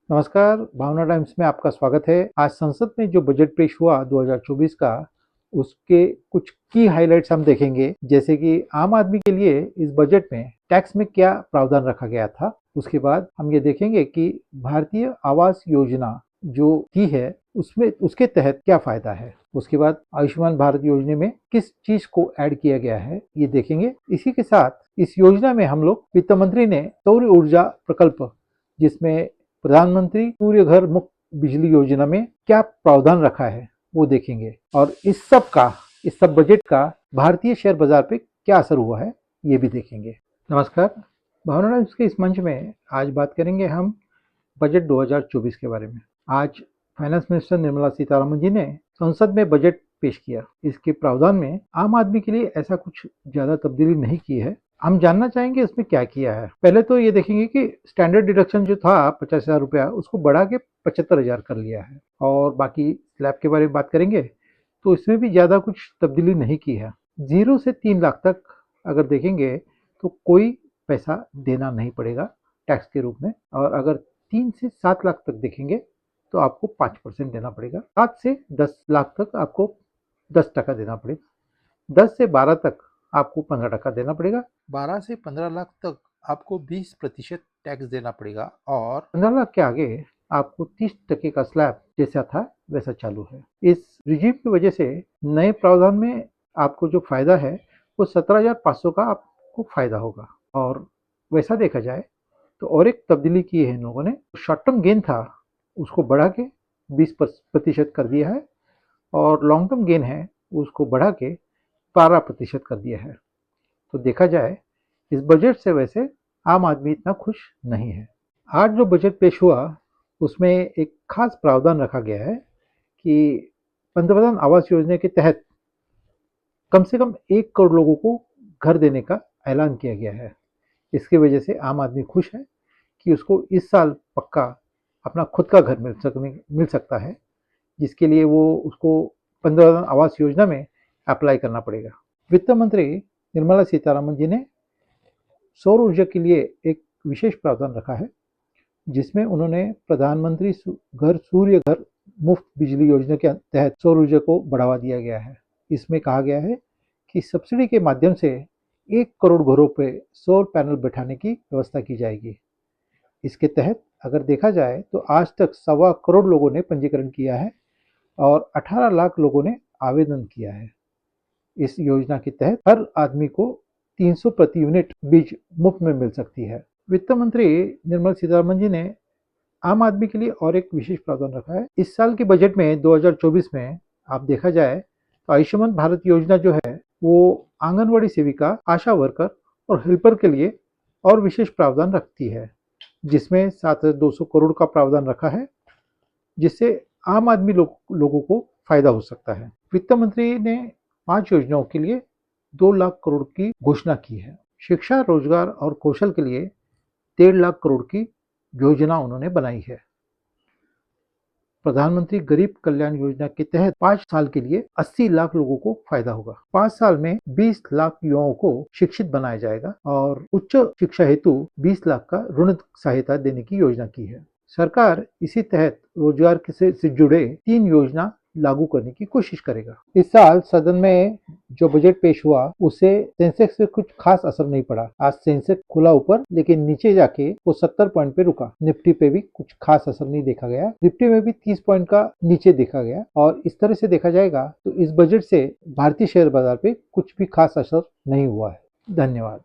नमस्कार, भावना टाइम्स में आपका स्वागत है। आज संसद में जो बजट पेश हुआ 2024 का, उसके कुछ की हाइलाइट्स हम देखेंगे। जैसे कि आम आदमी के लिए इस बजट में टैक्स में क्या प्रावधान रखा गया था। उसके बाद हम ये देखेंगे कि भारतीय आवास योजना जो की है उसमें उसके तहत क्या फायदा है। उसके बाद आयुष्मान भारत योजना में किस चीज को ऐड किया गया है ये देखेंगे। इसी के साथ इस योजना में हम लोग वित्त मंत्री ने सौर ऊर्जा प्रकल्प, जिसमें प्रधानमंत्री सूर्य घर मुफ्त बिजली योजना में क्या प्रावधान रखा है वो देखेंगे। और इस सब बजट का भारतीय शेयर बाजार पे क्या असर हुआ है ये भी देखेंगे। नमस्कार, भावना टाइम्स के इस मंच में आज बात करेंगे हम बजट 2024 के बारे में। आज फाइनेंस मिनिस्टर निर्मला सीतारमण जी ने संसद में बजट पेश किया। इसके प्रावधान में आम आदमी के लिए ऐसा कुछ ज्यादा तब्दीली नहीं की है। हम जानना चाहेंगे उसमें क्या किया है। पहले तो ये देखेंगे कि स्टैंडर्ड डिडक्शन जो था 50,000 रुपया, उसको बढ़ा के 75,000 कर लिया है। और बाकी स्लैब के बारे में बात करेंगे तो इसमें भी ज़्यादा कुछ तब्दीली नहीं की है। 0 से 3 लाख तक अगर देखेंगे तो कोई पैसा देना नहीं पड़ेगा टैक्स के रूप में। और अगर 3 से 7 लाख तक देखेंगे तो आपको 5% देना पड़ेगा। 7 से 10 लाख तक आपको 10% देना पड़ेगा। 10 से 12 तक आपको 15% देना पड़ेगा। 12 से 15 लाख तक आपको 20% टैक्स देना पड़ेगा। और 15 लाख के आगे आपको 30% का स्लैब जैसा था वैसा चालू है। इस रिजीव की वजह से नए प्रावधान में आपको जो फायदा है वो 17,500 का आपको फायदा होगा। और वैसा देखा जाए तो और एक तब्दीली की है इन लोगों ने। शॉर्ट टर्म गेन था उसको बढ़ा के 20% कर दिया है। और लॉन्ग टर्म गेन है उसको बढ़ा के 12% कर दिया है। तो देखा जाए इस बजट से वैसे आम आदमी इतना खुश नहीं है। आज जो बजट पेश हुआ उसमें एक खास प्रावधान रखा गया है कि पंतप्रधान आवास योजना के तहत कम से कम 1 करोड़ लोगों को घर देने का ऐलान किया गया है। इसकी वजह से आम आदमी खुश है कि उसको इस साल पक्का अपना खुद का घर मिल सकता है, जिसके लिए वो उसको पंतप्रधान आवास योजना में अप्लाई करना पड़ेगा। वित्त मंत्री निर्मला सीतारमण जी ने सौर ऊर्जा के लिए एक विशेष प्रावधान रखा है, जिसमें उन्होंने प्रधानमंत्री सूर्य घर मुफ्त बिजली योजना के तहत सौर ऊर्जा को बढ़ावा दिया गया है। इसमें कहा गया है कि सब्सिडी के माध्यम से 1 करोड़ घरों पे सौर पैनल बैठाने की व्यवस्था की जाएगी। इसके तहत अगर देखा जाए तो आज तक 1.25 करोड़ लोगों ने पंजीकरण किया है और 18 लाख लोगों ने आवेदन किया है। इस योजना के तहत हर आदमी को 300 प्रति यूनिट बीज मुफ्त में मिल सकती है। वित्त मंत्री निर्मला सीतारमण जी ने आम आदमी के लिए और एक विशेष प्रावधान रखा है। इस साल के बजट में 2024 में आप देखा जाए तो आयुष्मान भारत योजना जो है वो आंगनवाड़ी सेविका, आशा वर्कर और हेल्पर के लिए और विशेष प्रावधान रखती है, जिसमें 7,200 करोड़ का प्रावधान रखा है, जिससे आम आदमी लोगों को फायदा हो सकता है। वित्त मंत्री ने 5 योजनाओं के लिए 2 लाख करोड़ की घोषणा की है। शिक्षा, रोजगार और कौशल के लिए 1.5 लाख करोड़ की योजना उन्होंने बनाई है। प्रधानमंत्री गरीब कल्याण योजना के तहत 5 साल के लिए 80 लाख लोगों को फायदा होगा। 5 साल में 20 लाख युवाओं को शिक्षित बनाया जाएगा और उच्च शिक्षा हेतु 20 लाख का ऋण सहायता देने की योजना की है। सरकार इसी तहत रोजगार से जुड़े 3 योजना लागू करने की कोशिश करेगा। इस साल सदन में जो बजट पेश हुआ उससे सेंसेक्स पे कुछ खास असर नहीं पड़ा। आज सेंसेक्स खुला ऊपर, लेकिन नीचे जाके वो 70 पॉइंट पे रुका। निफ्टी पे भी कुछ खास असर नहीं देखा गया। निफ्टी में भी 30 पॉइंट का नीचे देखा गया। और इस तरह से देखा जाएगा तो इस बजट से भारतीय शेयर बाजार पे कुछ भी खास असर नहीं हुआ है। धन्यवाद।